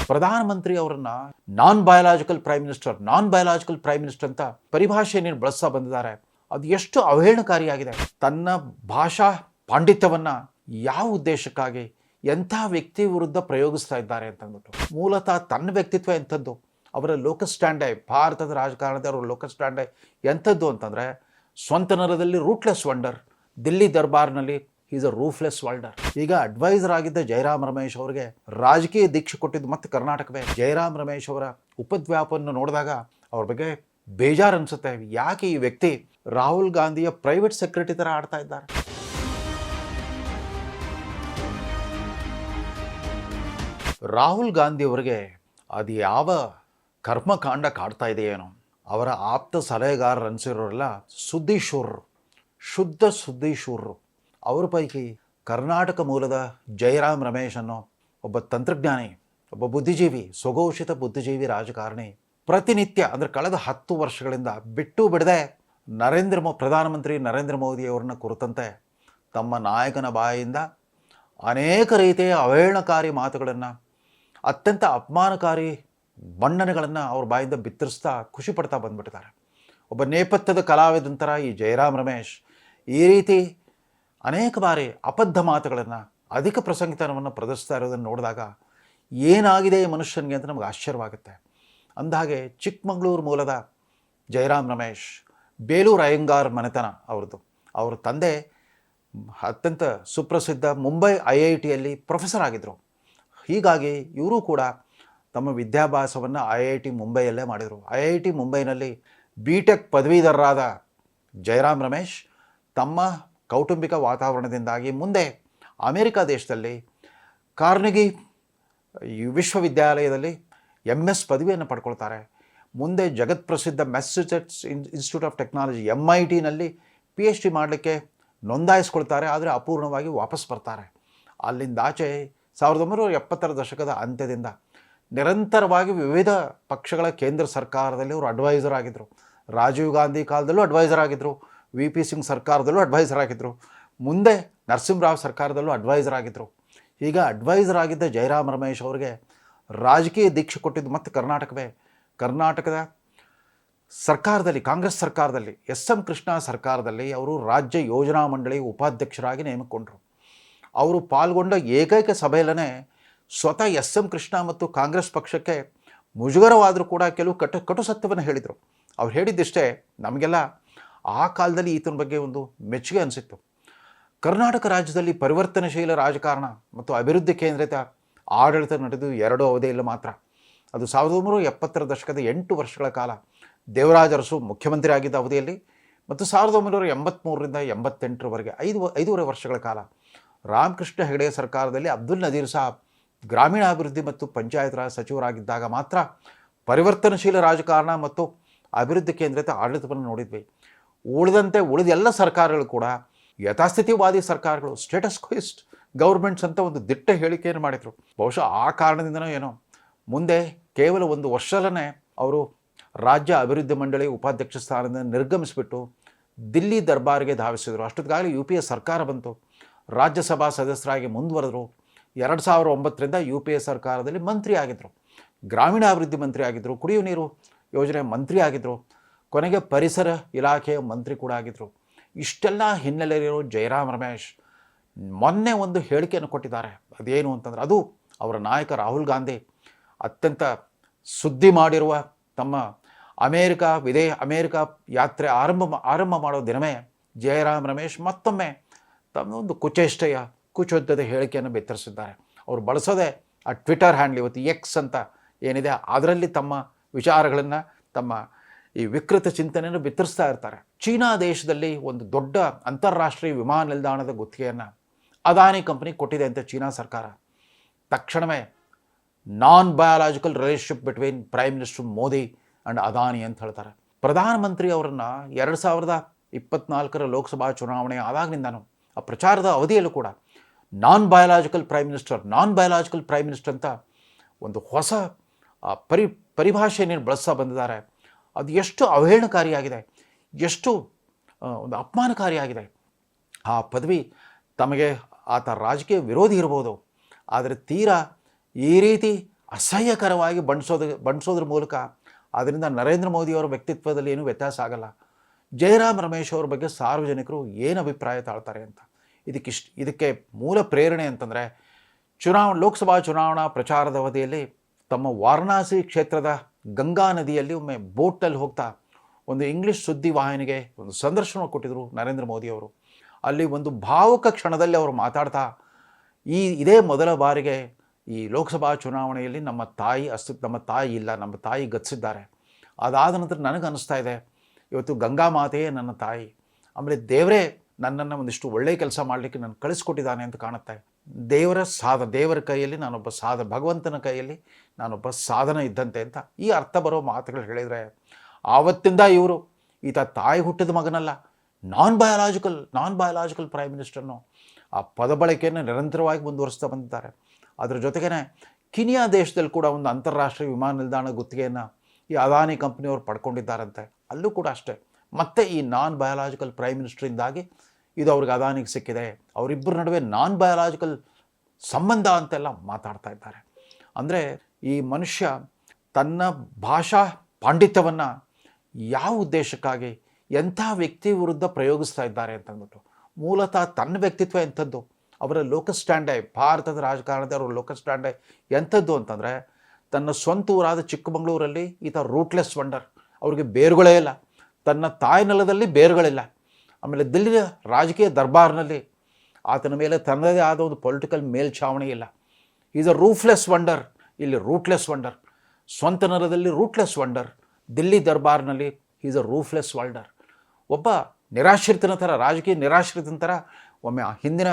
ಪ್ರಧಾನಮಂತ್ರಿ ಅವರನ್ನು ನಾನ್ biological prime minister ಅಂತ ಪರಿಭಾಷೆಯನ್ನು ಬಳಸ್ತಾ ಬಂದಿದ್ದಾರೆ. ಅದು ಎಷ್ಟು ಅವಹೇಳನಕಾರಿಯಾಗಿದೆ. ತನ್ನ ಭಾಷಾ ಪಾಂಡಿತ್ಯವನ್ನು ಯಾವ ಉದ್ದೇಶಕ್ಕಾಗಿ ಎಂಥ ವ್ಯಕ್ತಿ ವಿರುದ್ಧ ಪ್ರಯೋಗಿಸ್ತಾ ಇದ್ದಾರೆ ಅಂತಂದ್ಬಿಟ್ಟು. ಮೂಲತಃ ತನ್ನ ವ್ಯಕ್ತಿತ್ವ ಎಂಥದ್ದು, ಅವರ ಲೋಕಲ್ ಸ್ಟ್ಯಾಂಡೇ, ಭಾರತದ ರಾಜಕಾರಣದ ಅವರ ಲೋಕಲ್ ಸ್ಟ್ಯಾಂಡೇ ಎಂಥದ್ದು ಅಂತಂದರೆ ಸ್ವಂತ ನರದಲ್ಲಿ ರೂಟ್ಲೆಸ್ ವಂಡರ್, ದಿಲ್ಲಿ ದರ್ಬಾರ್ನಲ್ಲಿ ಈಸ್ ಅ ರೂಫ್ಲೆಸ್ ವರ್ಲ್ಡರ್. ಈಗ ಅಡ್ವೈಸರ್ ಆಗಿದ್ದ ಜಯರಾಮ್ ರಮೇಶ್ ಅವರಿಗೆ ರಾಜಕೀಯ ದೀಕ್ಷೆ ಕೊಟ್ಟಿದ್ದು ಮತ್ತೆ ಕರ್ನಾಟಕವೇ. ಜಯರಾಮ್ ರಮೇಶ್ ಅವರ ಉಪದ್ವ್ಯಾಪವನ್ನು ನೋಡಿದಾಗ ಅವ್ರ ಬಗ್ಗೆ ಬೇಜಾರು ಅನಿಸುತ್ತೆ. ಯಾಕೆ ಈ ವ್ಯಕ್ತಿ ರಾಹುಲ್ ಗಾಂಧಿಯ ಪ್ರೈವೇಟ್ ಸೆಕ್ರೆಟರಿ ಥರ ಆಡ್ತಾ ಇದ್ದಾರೆ? ರಾಹುಲ್ ಗಾಂಧಿ ಅವರಿಗೆ ಅದು ಯಾವ ಕರ್ಮಕಾಂಡ ಕಾಡ್ತಾ ಇದೆಯೇನೋ. ಅವರ ಆಪ್ತ ಸಲಹೆಗಾರರು ಅನಿಸಿರೋರೆಲ್ಲ ಸುದ್ದಿಶೂರರು, ಶುದ್ಧ ಸುದ್ದಿಶೂರರು. ಅವರ ಪೈಕಿ ಕರ್ನಾಟಕ ಮೂಲದ ಜಯರಾಮ್ ರಮೇಶ್ ಅನ್ನೋ ಒಬ್ಬ ತಂತ್ರಜ್ಞಾನಿ, ಒಬ್ಬ ಬುದ್ಧಿಜೀವಿ, ಸ್ವಘೋಷಿತ ಬುದ್ಧಿಜೀವಿ ರಾಜಕಾರಣಿ ಪ್ರತಿನಿತ್ಯ ಅಂದರೆ ಕಳೆದ 10 ವರ್ಷಗಳಿಂದ ಬಿಟ್ಟು ಬಿಡದೆ ಪ್ರಧಾನಮಂತ್ರಿ ನರೇಂದ್ರ ಮೋದಿಯವರನ್ನ ಕುರಿತಂತೆ ತಮ್ಮ ನಾಯಕನ ಬಾಯಿಯಿಂದ ಅನೇಕ ರೀತಿಯ ಅವಹೇಳನಕಾರಿ ಮಾತುಗಳನ್ನು, ಅತ್ಯಂತ ಅಪಮಾನಕಾರಿ ಬಣ್ಣನೆಗಳನ್ನು ಅವ್ರ ಬಾಯಿಂದ ಬಿತ್ತರಿಸ್ತಾ ಖುಷಿ ಪಡ್ತಾ ಬಂದ್ಬಿಟ್ಟಿದ್ದಾರೆ. ಒಬ್ಬ ನೇಪಥ್ಯದ ಕಲಾವಿದಂತರ ಈ ಜಯರಾಮ್ ರಮೇಶ್ ಈ ರೀತಿ ಅನೇಕ ಬಾರಿ ಅಬದ್ಧ ಮಾತುಗಳನ್ನು, ಅಧಿಕ ಪ್ರಸಂಗಿತನವನ್ನು ಪ್ರದರ್ಶಿಸ್ತಾ ಇರೋದನ್ನು ನೋಡಿದಾಗ ಏನಾಗಿದೆ ಈ ಮನುಷ್ಯನಿಗೆ ಅಂತ ನಮಗೆ ಆಶ್ಚರ್ಯವಾಗುತ್ತೆ. ಅಂದಹಾಗೆ ಚಿಕ್ಕಮಗಳೂರು ಮೂಲದ ಜಯರಾಮ್ ರಮೇಶ್, ಬೇಲೂರು ಅಯ್ಯಂಗಾರ್ ಮನೆತನ ಅವ್ರದ್ದು. ಅವ್ರ ತಂದೆ ಅತ್ಯಂತ ಸುಪ್ರಸಿದ್ಧ ಮುಂಬೈ IITಯಲ್ಲಿ ಪ್ರೊಫೆಸರ್ ಆಗಿದ್ದರು. ಹೀಗಾಗಿ ಇವರು ಕೂಡ ತಮ್ಮ ವಿದ್ಯಾಭ್ಯಾಸವನ್ನು IIT ಮುಂಬೈಯಲ್ಲೇ ಮಾಡಿದರು. IIT ಮುಂಬೈನಲ್ಲಿ BTech ಪದವೀಧರರಾದ ಜಯರಾಮ್ ರಮೇಶ್ ತಮ್ಮ ಕೌಟುಂಬಿಕ ವಾತಾವರಣದಿಂದಾಗಿ ಮುಂದೆ ಅಮೇರಿಕಾ ದೇಶದಲ್ಲಿ ಕಾರ್ನೆಗಿ ವಿಶ್ವವಿದ್ಯಾಲಯದಲ್ಲಿ MS ಪದವಿಯನ್ನು ಪಡ್ಕೊಳ್ತಾರೆ. ಮುಂದೆ ಜಗತ್ಪ್ರಸಿದ್ಧ ಮ್ಯಾಸಚೂಸೆಟ್ಸ್ ಇನ್ಸ್ಟಿಟ್ಯೂಟ್ ಆಫ್ ಟೆಕ್ನಾಲಜಿ MITನಲ್ಲಿ PhD ಮಾಡಲಿಕ್ಕೆ ನೋಂದಾಯಿಸ್ಕೊಳ್ತಾರೆ. ಆದರೆ ಅಪೂರ್ಣವಾಗಿ ವಾಪಸ್ ಬರ್ತಾರೆ. ಅಲ್ಲಿಂದಾಚೆ 1970ರ ದಶಕದ ಅಂತ್ಯದಿಂದ ನಿರಂತರವಾಗಿ ವಿವಿಧ ಪಕ್ಷಗಳ ಕೇಂದ್ರ ಸರ್ಕಾರದಲ್ಲಿ ಅವರು ಅಡ್ವೈಸರ್ ಆಗಿದ್ದರು. ರಾಜೀವ್ ಗಾಂಧಿ ಕಾಲದಲ್ಲೂ ಅಡ್ವೈಸರ್ ಆಗಿದ್ದರು, VP ಸಿಂಗ್ ಸರ್ಕಾರದಲ್ಲೂ ಅಡ್ವೈಸರ್ ಆಗಿದ್ದರು, ಮುಂದೆ ನರಸಿಂಹರಾವ್ ಸರ್ಕಾರದಲ್ಲೂ ಅಡ್ವೈಸರ್ ಆಗಿದ್ದರು. ಈಗ ಅಡ್ವೈಸರ್ ಆಗಿದ್ದ ಜಯರಾಮ್ ರಮೇಶ್ ಅವರಿಗೆ ರಾಜಕೀಯ ದೀಕ್ಷೆ ಕೊಟ್ಟಿದ್ದು ಮತ್ತು ಕರ್ನಾಟಕವೇ. ಕರ್ನಾಟಕದ ಸರ್ಕಾರದಲ್ಲಿ, ಕಾಂಗ್ರೆಸ್ ಸರ್ಕಾರದಲ್ಲಿ, SM ಕೃಷ್ಣ ಸರ್ಕಾರದಲ್ಲಿ ಅವರು ರಾಜ್ಯ ಯೋಜನಾ ಮಂಡಳಿ ಉಪಾಧ್ಯಕ್ಷರಾಗಿ ನೇಮಕೊಂಡರು. ಅವರು ಪಾಲ್ಗೊಂಡ ಏಕೈಕ ಸಭೆಯಲ್ಲೇ ಸ್ವತಃ SM ಕೃಷ್ಣ ಮತ್ತು ಕಾಂಗ್ರೆಸ್ ಪಕ್ಷಕ್ಕೆ ಮುಜುಗರವಾದರೂ ಕೂಡ ಕೆಲವು ಕಟು ಸತ್ಯವನ್ನು ಹೇಳಿದರು. ಅವ್ರು ಹೇಳಿದ್ದಿಷ್ಟೇ, ನಮಗೆಲ್ಲ ಆ ಕಾಲದಲ್ಲಿ ಈತನ ಬಗ್ಗೆ ಒಂದು ಮೆಚ್ಚುಗೆ ಅನಿಸಿತ್ತು. ಕರ್ನಾಟಕ ರಾಜ್ಯದಲ್ಲಿ ಪರಿವರ್ತನಶೀಲ ರಾಜಕಾರಣ ಮತ್ತು ಅಭಿವೃದ್ಧಿ ಕೇಂದ್ರಿತ ಆಡಳಿತ ನಡೆದು 2 ಅವಧಿಯಲ್ಲಿ ಮಾತ್ರ. ಅದು 1970ರ ದಶಕದ 8 ವರ್ಷಗಳ ಕಾಲ ದೇವರಾಜ ಅರಸು ಮುಖ್ಯಮಂತ್ರಿ ಆಗಿದ್ದ ಅವಧಿಯಲ್ಲಿ ಮತ್ತು 1983ರಿಂದ 88ರವರೆಗೆ 5.5 ವರ್ಷಗಳ ಕಾಲ ರಾಮಕೃಷ್ಣ ಹೆಗಡೆ ಸರ್ಕಾರದಲ್ಲಿ ಅಬ್ದುಲ್ ನಜೀರ್ ಸಾಬ್ ಗ್ರಾಮೀಣಾಭಿವೃದ್ಧಿ ಮತ್ತು ಪಂಚಾಯತ್ ರಾಜ್ ಸಚಿವರಾಗಿದ್ದಾಗ ಮಾತ್ರ ಪರಿವರ್ತನಶೀಲ ರಾಜಕಾರಣ ಮತ್ತು ಅಭಿವೃದ್ಧಿ ಕೇಂದ್ರಿತ ಆಡಳಿತವನ್ನು ನೋಡಿದ್ವಿ. ಉಳಿದ ಎಲ್ಲ ಸರ್ಕಾರಗಳು ಕೂಡ ಯಥಾಸ್ಥಿತಿವಾದಿ ಸರ್ಕಾರಗಳು, ಸ್ಟೇಟಸ್ ಕ್ವಿಸ್ಟ್ ಗೌರ್ಮೆಂಟ್ಸ್ ಅಂತ ಒಂದು ದಿಟ್ಟ ಹೇಳಿಕೆಯನ್ನು ಮಾಡಿದರು. ಬಹುಶಃ ಆ ಕಾರಣದಿಂದನೋ ಏನೋ ಮುಂದೆ ಕೇವಲ 1 ವರ್ಷದಲ್ಲೇ ಅವರು ರಾಜ್ಯ ಅಭಿವೃದ್ಧಿ ಮಂಡಳಿ ಉಪಾಧ್ಯಕ್ಷ ಸ್ಥಾನದಿಂದ ನಿರ್ಗಮಿಸಿಬಿಟ್ಟು ದಿಲ್ಲಿ ದರ್ಬಾರ್ಗೆ ಧಾವಿಸಿದರು. ಅಷ್ಟೊತ್ತಿಗಾಗಲೇ UPA ಸರ್ಕಾರ ಬಂತು. ರಾಜ್ಯಸಭಾ ಸದಸ್ಯರಾಗಿ ಮುಂದುವರೆದರು. 2009ರಿಂದ UPA ಸರ್ಕಾರದಲ್ಲಿ ಮಂತ್ರಿ ಆಗಿದ್ದರು, ಗ್ರಾಮೀಣಾಭಿವೃದ್ಧಿ ಮಂತ್ರಿ ಆಗಿದ್ದರು, ಕುಡಿಯುವ ನೀರು ಯೋಜನೆ ಮಂತ್ರಿ ಆಗಿದ್ದರು, ಕೊನೆಗೆ ಪರಿಸರ ಇಲಾಖೆಯ ಮಂತ್ರಿ ಕೂಡ ಆಗಿದ್ದರು. ಇಷ್ಟೆಲ್ಲ ಹಿನ್ನೆಲೆಯಲ್ಲಿರೋ ಜಯರಾಮ್ ರಮೇಶ್ ಮೊನ್ನೆ ಒಂದು ಹೇಳಿಕೆಯನ್ನು ಕೊಟ್ಟಿದ್ದಾರೆ. ಅದೇನು ಅಂತಂದರೆ ಅದು ಅವರ ನಾಯಕ ರಾಹುಲ್ ಗಾಂಧಿ ಅತ್ಯಂತ ಸುದ್ದಿ ಮಾಡಿರುವ ತಮ್ಮ ಅಮೇರಿಕಾ ಯಾತ್ರೆ ಆರಂಭ ಮಾಡೋ ದಿನವೇ ಜಯರಾಮ್ ರಮೇಶ್ ಮತ್ತೊಮ್ಮೆ ತಮ್ಮ ಒಂದು ಕುಚೋದ್ಯದ ಹೇಳಿಕೆಯನ್ನು ಬಿತ್ತರಿಸಿದ್ದಾರೆ. ಅವರು ಬಳಸೋದೇ ಆ ಟ್ವಿಟರ್ ಹ್ಯಾಂಡ್ಲ್, ಇವತ್ತು X ಅಂತ ಏನಿದೆ ಅದರಲ್ಲಿ ತಮ್ಮ ವಿಚಾರಗಳನ್ನು, ತಮ್ಮ ಈ ವಿಕೃತ ಚಿಂತನೆಯನ್ನು ಬಿತ್ತರಿಸ್ತಾ ಇರ್ತಾರೆ. ಚೀನಾ ದೇಶದಲ್ಲಿ ಒಂದು ದೊಡ್ಡ ಅಂತಾರಾಷ್ಟ್ರೀಯ ವಿಮಾನ ನಿಲ್ದಾಣದ ಗುತ್ತಿಗೆಯನ್ನು ಅದಾನಿ ಕಂಪನಿ ಕೊಟ್ಟಿದೆ ಅಂತ ಚೀನಾ ಸರ್ಕಾರ. ತಕ್ಷಣವೇ non biological relationship between prime minister Modi and Adani ಅಂತ ಹೇಳ್ತಾರೆ. ಪ್ರಧಾನಮಂತ್ರಿ ಅವರನ್ನು 2024ರ ಲೋಕಸಭಾ ಚುನಾವಣೆ ಆದಾಗಿನಿಂದನೂ ಆ ಪ್ರಚಾರದ ಅವಧಿಯಲ್ಲೂ ಕೂಡ ನಾನ್ ಬಯಾಲಜಿಕಲ್ ಪ್ರೈಮ್ ಮಿನಿಸ್ಟರ್ ಅಂತ ಒಂದು ಹೊಸ ಪರಿಭಾಷೆಯನ್ನು ಬಳಸ್ತಾ ಬಂದಿದ್ದಾರೆ. ಅದು ಎಷ್ಟು ಅವಹೇಳನಕಾರಿಯಾಗಿದೆ, ಎಷ್ಟು ಒಂದು ಅಪಮಾನಕಾರಿಯಾಗಿದೆ. ಆ ಪದವಿ ತಮಗೆ ಆತ ರಾಜಕೀಯ ವಿರೋಧಿ ಇರ್ಬೋದು, ಆದರೆ ತೀರಾ ಈ ರೀತಿ ಅಸಹ್ಯಕರವಾಗಿ ಬಣ್ಸೋದ್ರ ಮೂಲಕ ಅದರಿಂದ ನರೇಂದ್ರ ಮೋದಿಯವರ ವ್ಯಕ್ತಿತ್ವದಲ್ಲಿ ಏನೂ ವ್ಯತ್ಯಾಸ ಆಗಲ್ಲ. ಜಯರಾಮ್ ರಮೇಶ್ ಅವ್ರ ಬಗ್ಗೆ ಸಾರ್ವಜನಿಕರು ಏನು ಅಭಿಪ್ರಾಯ ತಾಳ್ತಾರೆ ಅಂತ. ಇದಕ್ಕೆ ಮೂಲ ಪ್ರೇರಣೆ ಅಂತಂದರೆ ಲೋಕಸಭಾ ಚುನಾವಣಾ ಪ್ರಚಾರದ ಅವಧಿಯಲ್ಲಿ ತಮ್ಮ ವಾರಣಾಸಿ ಕ್ಷೇತ್ರದ ಗಂಗಾ ನದಿಯಲ್ಲಿ ಒಮ್ಮೆ ಬೋಟಲ್ಲಿ ಹೋಗ್ತಾ ಒಂದು ಇಂಗ್ಲೀಷ್ ಸುದ್ದಿ ವಾಹಿನಿಗೆ ಒಂದು ಸಂದರ್ಶನ ಕೊಟ್ಟಿದ್ದರು ನರೇಂದ್ರ ಮೋದಿಯವರು. ಅಲ್ಲಿ ಒಂದು ಭಾವುಕ ಕ್ಷಣದಲ್ಲಿ ಅವರು ಮಾತಾಡ್ತಾ ಇದೇ ಮೊದಲ ಬಾರಿಗೆ ಈ ಲೋಕಸಭಾ ಚುನಾವಣೆಯಲ್ಲಿ ನಮ್ಮ ತಾಯಿ ಇಲ್ಲ, ನಮ್ಮ ತಾಯಿ ಗತಿಸಿದ್ದಾರೆ. ಅದಾದ ನಂತರ ನನಗನ್ನಿಸ್ತಾ ಇದೆ ಇವತ್ತು ಗಂಗಾ ಮಾತೆಯೇ ನನ್ನ ತಾಯಿ, ಆಮೇಲೆ ದೇವರೇ ನನ್ನನ್ನು ಒಂದಿಷ್ಟು ಒಳ್ಳೆಯ ಕೆಲಸ ಮಾಡಲಿಕ್ಕೆ ನಾನು ಕಳಿಸ್ಕೊಟ್ಟಿದ್ದಾನೆ ಅಂತ ಕಾಣುತ್ತೆ. ದೇವರ ಕೈಯಲ್ಲಿ ನಾನೊಬ್ಬ ಭಗವಂತನ ಕೈಯಲ್ಲಿ ನಾನೊಬ್ಬ ಸಾಧನ ಇದ್ದಂತೆ ಅಂತ ಈ ಅರ್ಥ ಬರೋ ಮಾತುಗಳು ಹೇಳಿದರೆ, ಆವತ್ತಿಂದ ಇವರು ಈತ ತಾಯಿ ಹುಟ್ಟಿದ ಮಗನಲ್ಲ, ನಾನ್ ಬಯಾಲಾಜಿಕಲ್ ಪ್ರೈಮ್ ಮಿನಿಸ್ಟರ್ನು ಆ ಪದ ಬಳಕೆಯನ್ನು ನಿರಂತರವಾಗಿ ಮುಂದುವರಿಸ್ತಾ ಬಂದಿದ್ದಾರೆ. ಅದರ ಜೊತೆಗೇ ಕಿನಿಯಾ ದೇಶದಲ್ಲಿ ಕೂಡ ಒಂದು ಅಂತಾರಾಷ್ಟ್ರೀಯ ವಿಮಾನ ನಿಲ್ದಾಣ ಗುತ್ತಿಗೆಯನ್ನು ಈ ಅದಾನಿ ಕಂಪ್ನಿಯವರು ಪಡ್ಕೊಂಡಿದ್ದಾರಂತೆ. ಅಲ್ಲೂ ಕೂಡ ಅಷ್ಟೇ, ಮತ್ತೆ ಈ ನಾನ್ ಬಯಾಲಾಜಿಕಲ್ ಪ್ರೈಮ್ ಮಿನಿಸ್ಟ್ರಿಂದಾಗಿ ಇದು ಅವ್ರಿಗೆ ಅದಾನಿಗೆ ಸಿಕ್ಕಿದೆ, ಅವರಿಬ್ಬರ ನಡುವೆ ನಾನ್ ಬಯಾಲಾಜಿಕಲ್ ಸಂಬಂಧ ಅಂತೆಲ್ಲ ಮಾತಾಡ್ತಾ ಇದ್ದಾರೆ. ಅಂದರೆ ಈ ಮನುಷ್ಯ ತನ್ನ ಭಾಷಾ ಪಾಂಡಿತ್ಯವನ್ನು ಯಾವ ಉದ್ದೇಶಕ್ಕಾಗಿ ಎಂಥ ವ್ಯಕ್ತಿ ವಿರುದ್ಧ ಪ್ರಯೋಗಿಸ್ತಾ ಇದ್ದಾರೆ ಅಂತಂದ್ಬಿಟ್ಟು, ಮೂಲತಃ ತನ್ನ ವ್ಯಕ್ತಿತ್ವ ಎಂಥದ್ದು, ಅವರ ಲೋಕಲ್ ಸ್ಟ್ಯಾಂಡೇ, ಭಾರತದ ರಾಜಕಾರಣದ ಅವರ ಲೋಕಲ್ ಸ್ಟ್ಯಾಂಡೇ ಎಂಥದ್ದು ಅಂತಂದರೆ, ತನ್ನ ಸ್ವಂತ ಊರಾದ ಚಿಕ್ಕಮಗಳೂರಲ್ಲಿ ಈತ ರೂಟ್ಲೆಸ್ ವಂಡರ್, ಅವ್ರಿಗೆ ಬೇರುಗಳೇ ಇಲ್ಲ, ತನ್ನ ತಾಯ್ನೆಲದಲ್ಲಿ ಬೇರುಗಳಿಲ್ಲ. ಆಮೇಲೆ ದಿಲ್ಲಿಯ ರಾಜಕೀಯ ದರ್ಬಾರ್ನಲ್ಲಿ ಆತನ ಮೇಲೆ ತನ್ನದೇ ಆದ ಒಂದು ಪೊಲಿಟಿಕಲ್ ಮೇಲ್ಛಾವಣಿ ಇಲ್ಲ. ಈಸ್ ಅ ರೂಫ್ಲೆಸ್ ವಂಡರ್, ಇಲ್ಲಿ ರೂಟ್ಲೆಸ್ ವಂಡರ್, ಸ್ವಂತ ನೆಲದಲ್ಲಿ ರೂಟ್ಲೆಸ್ ವಂಡರ್, ದಿಲ್ಲಿ ದರ್ಬಾರ್ನಲ್ಲಿ ಈಸ್ ಅ ರೂಫ್ಲೆಸ್ ವಂಡರ್. ಒಬ್ಬ ನಿರಾಶ್ರಿತನ ಥರ, ರಾಜಕೀಯ ನಿರಾಶ್ರಿತನ ಥರ ಒಮ್ಮೆ ಹಿಂದಿನ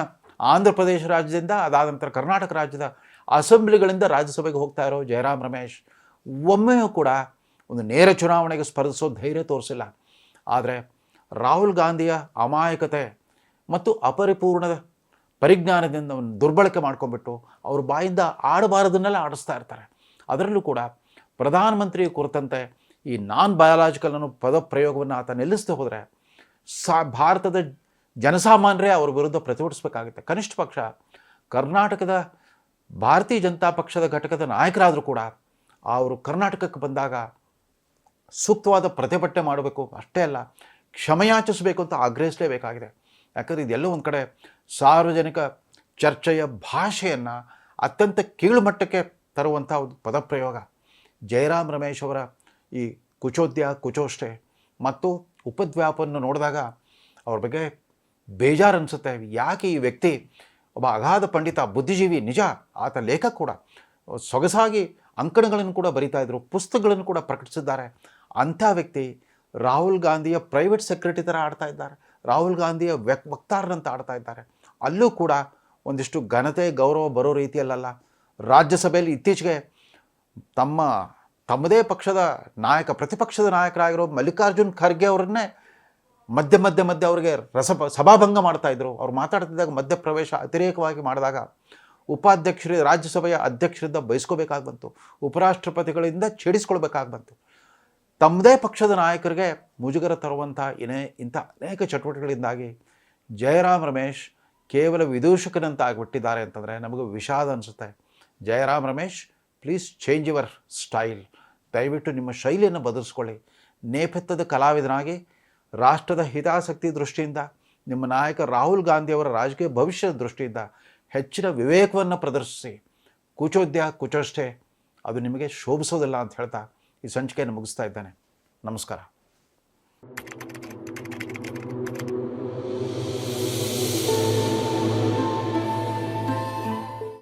ಆಂಧ್ರ ಪ್ರದೇಶ ರಾಜ್ಯದಿಂದ ಅದಾದ ನಂತರ ಕರ್ನಾಟಕ ರಾಜ್ಯದ ಅಸೆಂಬ್ಲಿಗಳಿಂದ ರಾಜ್ಯಸಭೆಗೆ ಹೋಗ್ತಾ ಇರೋ ಜಯರಾಮ್ ರಮೇಶ್ ಒಮ್ಮೆಯೂ ಕೂಡ ಒಂದು ನೇರ ಚುನಾವಣೆಗೆ ಸ್ಪರ್ಧಿಸೋ ಧೈರ್ಯ ತೋರಿಸಿಲ್ಲ. ಆದರೆ ರಾಹುಲ್ ಗಾಂಧಿಯ ಅಮಾಯಕತೆ ಮತ್ತು ಅಪರಿಪೂರ್ಣ ಪರಿಜ್ಞಾನದಿಂದ ದುರ್ಬಳಕೆ ಮಾಡ್ಕೊಂಡ್ಬಿಟ್ಟು ಅವ್ರ ಬಾಯಿಂದ ಆಡಬಾರದನ್ನೆಲ್ಲ ಆಡಿಸ್ತಾ ಇರ್ತಾರೆ. ಅದರಲ್ಲೂ ಕೂಡ ಪ್ರಧಾನಮಂತ್ರಿ ಕುರಿತಂತೆ ಈ ನಾನ್ ಬಯಾಲಾಜಿಕಲ್ ಅನ್ನೋ ಪದ ಪ್ರಯೋಗವನ್ನು ಆತ ನಿಲ್ಲಿಸದೆ ಹೋದರೆ ಭಾರತದ ಜನಸಾಮಾನ್ಯರೇ ಅವ್ರ ವಿರುದ್ಧ ಪ್ರತಿಭಟಿಸಬೇಕಾಗುತ್ತೆ. ಕನಿಷ್ಠ ಪಕ್ಷ ಕರ್ನಾಟಕದ ಭಾರತೀಯ ಜನತಾ ಪಕ್ಷದ ಘಟಕದ ನಾಯಕರಾದರೂ ಕೂಡ ಅವರು ಕರ್ನಾಟಕಕ್ಕೆ ಬಂದಾಗ ಸೂಕ್ತವಾದ ಪ್ರತಿಭಟನೆ ಮಾಡಬೇಕು, ಅಷ್ಟೇ ಅಲ್ಲ ಕ್ಷಮೆಯಾಚಿಸಬೇಕು ಅಂತ ಆಗ್ರಹಿಸಲೇಬೇಕಾಗಿದೆ. ಯಾಕಂದರೆ ಇದೆಲ್ಲೋ ಒಂದು ಕಡೆ ಸಾರ್ವಜನಿಕ ಚರ್ಚೆಯ ಭಾಷೆಯನ್ನು ಅತ್ಯಂತ ಕೀಳುಮಟ್ಟಕ್ಕೆ ತರುವಂಥ ಒಂದು ಪದಪ್ರಯೋಗ. ಜಯರಾಮ್ ರಮೇಶ್ ಅವರ ಈ ಕುಚೋಷ್ಟೆ ಮತ್ತು ಉಪದ್ವ್ಯಾಪವನ್ನು ನೋಡಿದಾಗ ಅವ್ರ ಬಗ್ಗೆ ಬೇಜಾರು ಅನಿಸುತ್ತೆ. ಯಾಕೆ ಈ ವ್ಯಕ್ತಿ ಒಬ್ಬ ಅಗಾಧ ಪಂಡಿತ, ಬುದ್ಧಿಜೀವಿ, ನಿಜ ಆತ ಲೇಖಕ ಕೂಡ, ಸೊಗಸಾಗಿ ಅಂಕಣಗಳನ್ನು ಕೂಡ ಬರೀತಾಯಿದ್ರು, ಪುಸ್ತಕಗಳನ್ನು ಕೂಡ ಪ್ರಕಟಿಸಿದ್ದಾರೆ. ಅಂಥ ವ್ಯಕ್ತಿ ರಾಹುಲ್ ಗಾಂಧಿಯ ಪ್ರೈವೇಟ್ ಸೆಕ್ರೆಟರಿ ಥರ ಆಡ್ತಾ ಇದ್ದಾರೆ, ರಾಹುಲ್ ಗಾಂಧಿಯ ವಕ್ತಾರರಂತ ಆಡ್ತಾ ಇದ್ದಾರೆ. ಅಲ್ಲೂ ಕೂಡ ಒಂದಿಷ್ಟು ಘನತೆ ಗೌರವ ಬರೋ ರೀತಿಯಲ್ಲ. ರಾಜ್ಯಸಭೆಯಲ್ಲಿ ಇತ್ತೀಚೆಗೆ ತಮ್ಮದೇ ಪಕ್ಷದ ಪ್ರತಿಪಕ್ಷದ ನಾಯಕರಾಗಿರೋ ಮಲ್ಲಿಕಾರ್ಜುನ್ ಖರ್ಗೆ ಅವರನ್ನೇ ಮಧ್ಯೆ ಅವರಿಗೆ ಸಭಾಭಂಗ ಮಾಡ್ತಾಯಿದ್ರು. ಅವ್ರು ಮಾತಾಡ್ತಿದ್ದಾಗ ಮಧ್ಯಪ್ರವೇಶ ಅತಿರೇಕವಾಗಿ ಮಾಡಿದಾಗ ರಾಜ್ಯಸಭೆಯ ಅಧ್ಯಕ್ಷರಿಂದ ಬಯಸ್ಕೋಬೇಕಾಗಿ ಬಂತು, ಉಪರಾಷ್ಟ್ರಪತಿಗಳಿಂದ ಛೇಡಿಸ್ಕೊಳ್ಬೇಕಾಗಿ ಬಂತು. ತಮ್ಮದೇ ಪಕ್ಷದ ನಾಯಕರಿಗೆ ಮುಜುಗರ ತರುವಂಥ ಇಂಥ ಅನೇಕ ಚಟುವಟಿಕೆಗಳಿಂದಾಗಿ ಜಯರಾಮ್ ರಮೇಶ್ ಕೇವಲ ವಿದೂಷಕನಂತ ಆಗಿಬಿಟ್ಟಿದ್ದಾರೆ ಅಂತಂದರೆ ನಮಗೆ ವಿಷಾದ ಅನಿಸುತ್ತೆ. Jayaram Ramesh, please change your style. ದಯವಿಟ್ಟು ನಿಮ್ಮ ಶೈಲಿಯನ್ನು ಬದಲಿಸ್ಕೊಳ್ಳಿ. ನೇಪಥ್ಯದ ಕಲಾವಿದನಾಗಿ ರಾಷ್ಟ್ರದ ಹಿತಾಸಕ್ತಿ ದೃಷ್ಟಿಯಿಂದ, ನಿಮ್ಮ ನಾಯಕ ರಾಹುಲ್ ಗಾಂಧಿಯವರ ರಾಜಕೀಯ ಭವಿಷ್ಯದ ದೃಷ್ಟಿಯಿಂದ ಹೆಚ್ಚಿನ ವಿವೇಕವನ್ನು ಪ್ರದರ್ಶಿಸಿ. ಕುಚೋಷ್ಟೆ ಅದು ನಿಮಗೆ ಶೋಭಿಸೋದಿಲ್ಲ ಅಂತ ಹೇಳ್ತಾ ಈ ಸಂಚಿಕೆಯನ್ನು ಮುಗಿಸ್ತಾ ಇದ್ದೇನೆ. ನಮಸ್ಕಾರ.